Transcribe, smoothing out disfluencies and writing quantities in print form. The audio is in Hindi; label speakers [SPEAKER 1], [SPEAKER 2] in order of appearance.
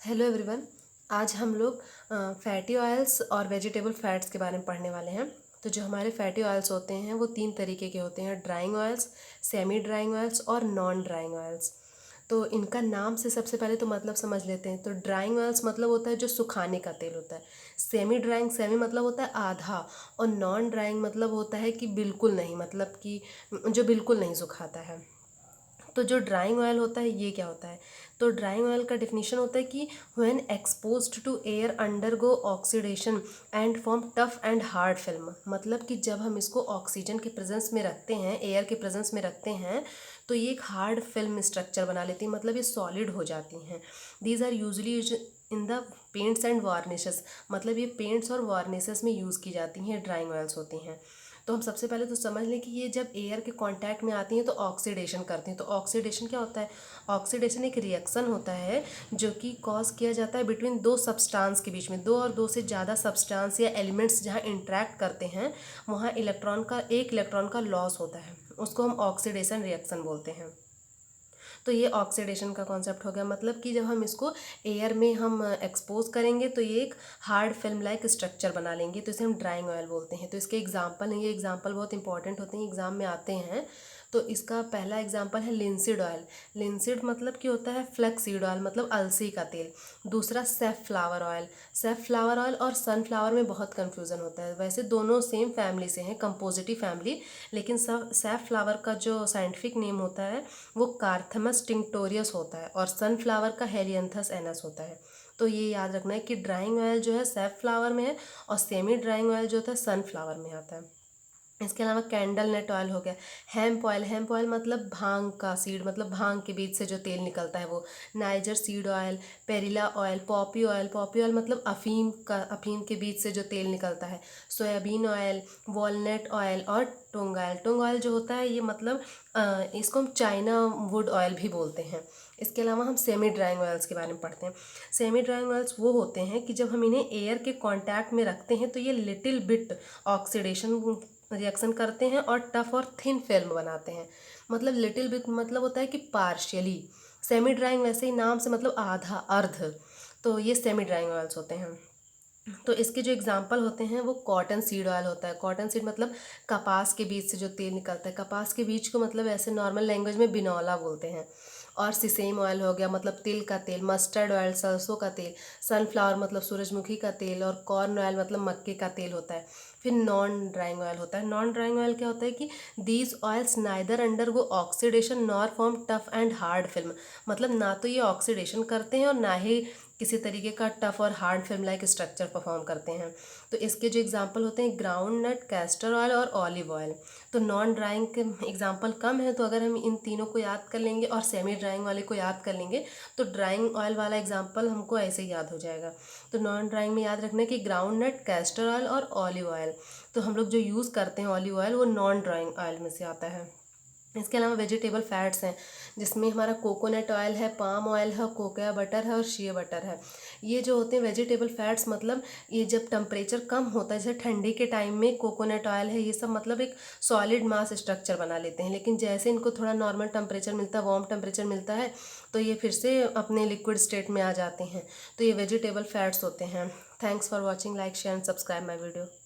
[SPEAKER 1] Hello everyone. आज हम लोग फैटी ऑयल्स और वेजिटेबल फैट्स के बारे में पढ़ने वाले हैं। तो जो हमारे फैटी ऑयल्स होते हैं वो 3 तरीके के होते हैं, drawing oils, semi drawing oils और नॉन ड्राइंग ऑयल्स। तो इनका नाम से सबसे पहले तो मतलब समझ लेते हैं। तो ड्राइंग ऑयल्स मतलब होता है जो सुखाने का तेल होता है। सेमी मतलब होता है आधा, और नॉन ड्राइंग मतलब होता है कि बिल्कुल नहीं, मतलब कि जो बिल्कुल नहीं सुखाता है। तो जो ड्राइंग ऑयल होता है ये क्या होता है? तो ड्राइंग ऑयल का डिफिनीशन होता है कि when exposed to air undergo oxidation and form tough and hard film. मतलब कि जब हम इसको ऑक्सीजन के प्रेजेंस में रखते हैं, एयर के प्रेजेंस में रखते हैं, तो ये एक हार्ड फिल्म स्ट्रक्चर बना लेती हैं, मतलब ये सॉलिड हो जाती हैं। These are usually in the paints and varnishes. मतलब ये पेंट्स और वार्निशेस में यूज़ की जाती हैं, ड्राइंग ऑयल्स होती हैं। तो हम सबसे पहले तो समझ लें कि ये जब एयर के कांटेक्ट में आती हैं तो ऑक्सीडेशन करती हैं। तो ऑक्सीडेशन क्या होता है? ऑक्सीडेशन एक रिएक्शन होता है जो कि कॉज किया जाता है बिटवीन दो सब्सटेंस के बीच में, दो और दो से ज़्यादा सब्सटेंस या एलिमेंट्स जहाँ इंटरेक्ट करते हैं वहाँ एक इलेक्ट्रॉन का लॉस होता है, उसको हम ऑक्सीडेशन रिएक्शन बोलते हैं। तो ये ऑक्सीडेशन का कॉन्सेप्ट हो गया। मतलब कि जब हम इसको एयर में हम एक्सपोज करेंगे तो ये एक हार्ड फिल्म लाइक स्ट्रक्चर बना लेंगे, तो इसे हम ड्राइंग ऑयल बोलते हैं। तो इसके एग्जाम्पल हैं, ये एग्जाम्पल बहुत इंपॉर्टेंट होते हैं, एग्जाम में आते हैं। तो इसका पहला एग्जाम्पल है लिंसीड ऑयल। लिंसीड मतलब कि होता है फ्लैक्सीड ऑयल, मतलब अलसी का तेल। दूसरा सेफ्लावर ऑयल। सेफ्लावर ऑयल और सनफ्लावर में बहुत कन्फ्यूज़न होता है, वैसे दोनों सेम फैमिली से हैं, कंपोजिटिव फैमिली, लेकिन सेफ्लावर का जो साइंटिफिक नेम होता है वो कार्थमस टिंक्टोरियस होता है, और सनफ्लावर का हेलियंथस एनस होता है। तो ये याद रखना है कि ड्राइंग ऑयल जो है सेफ्लावर में है, और सेमी ड्राइंग ऑयल जो होता है सनफ्लावर में आता है। इसके अलावा कैंडल नेट ऑयल हो गया। हेम्प ऑयल, हेम्प ऑयल मतलब भांग का सीड, मतलब भांग के बीज से जो तेल निकलता है वो। Niger seed oil, perilla oil, poppy oil, poppy oil मतलब अफीम के बीज से जो तेल निकलता है। सोयाबीन ऑयल, वॉलनट ऑयल और टोंग ऑयल। टोंग ऑयल जो होता है ये मतलब इसको हम चाइना वुड ऑयल भी बोलते हैं। इसके अलावा हम सेमी ड्राइंग ऑयल्स के बारे में पढ़ते हैं। सेमी ड्राइंग ऑयल्स वो होते हैं कि जब हम इन्हें एयर के कांटेक्ट में रखते हैं तो ये लिटिल बिट ऑक्सीडेशन रिएक्शन करते हैं और टफ और थिन फिल्म बनाते हैं। मतलब लिटिल बिट मतलब होता है कि पार्शियली। सेमी ड्राइंग वैसे ही नाम से मतलब आधा, अर्ध। तो ये सेमी ड्राइंग ऑयल्स होते हैं। तो इसके जो एग्जाम्पल होते हैं वो कॉटन सीड ऑयल होता है। कॉटन सीड मतलब कपास के बीज से जो तेल निकलता है। कपास के बीज को मतलब ऐसे नॉर्मल लैंग्वेज में बिनौला बोलते हैं। और सिसेम ऑयल हो गया, मतलब तिल का तेल। मस्टर्ड ऑयल सरसों का तेल। सनफ्लावर मतलब सूरजमुखी का तेल। और कॉर्न ऑयल मतलब मक्के का तेल होता है। फिर नॉन ड्राइंग ऑयल होता है। नॉन ड्राइंग ऑयल क्या होता है कि these oils neither under go oxidation nor form tough and hard film. मतलब ना तो ये ऑक्सीडेशन करते हैं और ना ही किसी तरीके का टफ और hard film like structure perform करते हैं। तो इसके जो एग्जांपल होते हैं ग्राउंड नट, कैस्टर ऑयल और ऑलिव ऑयल। तो नॉन ड्राइंग के एग्जांपल कम है, तो अगर हम इन तीनों को याद कर लेंगे और सेमी ड्राइंग वाले को याद कर लेंगे तो ड्राइंग ऑयल वाला एग्जांपल हमको ऐसे ही याद हो जाएगा। तो नॉन ड्राइंग में याद रखना कि ग्राउंड नट, कैस्टर ऑयल और ऑलिव ऑयल। तो हम लोग जो यूज़ करते हैं ऑलिव ऑयल वो नॉन ड्राइंग ऑयल में से आता है। इसके अलावा वेजिटेबल फैट्स हैं, जिसमें हमारा कोकोनट ऑयल है, पाम ऑयल है, कोकोया बटर है और शिया बटर है। ये जो होते हैं वेजिटेबल फैट्स, मतलब ये जब टेम्परेचर कम होता है, जैसे ठंडी के टाइम में कोकोनट ऑयल है, ये सब मतलब एक सॉलिड मास स्ट्रक्चर बना लेते हैं, लेकिन जैसे इनको थोड़ा नॉर्मल टेम्परेचर मिलता है, वार्म टेम्परेचर मिलता है, तो ये फिर से अपने लिक्विड स्टेट में आ जाते हैं। तो ये वेजिटेबल फैट्स होते हैं। Thanks for watching, like share and subscribe my video.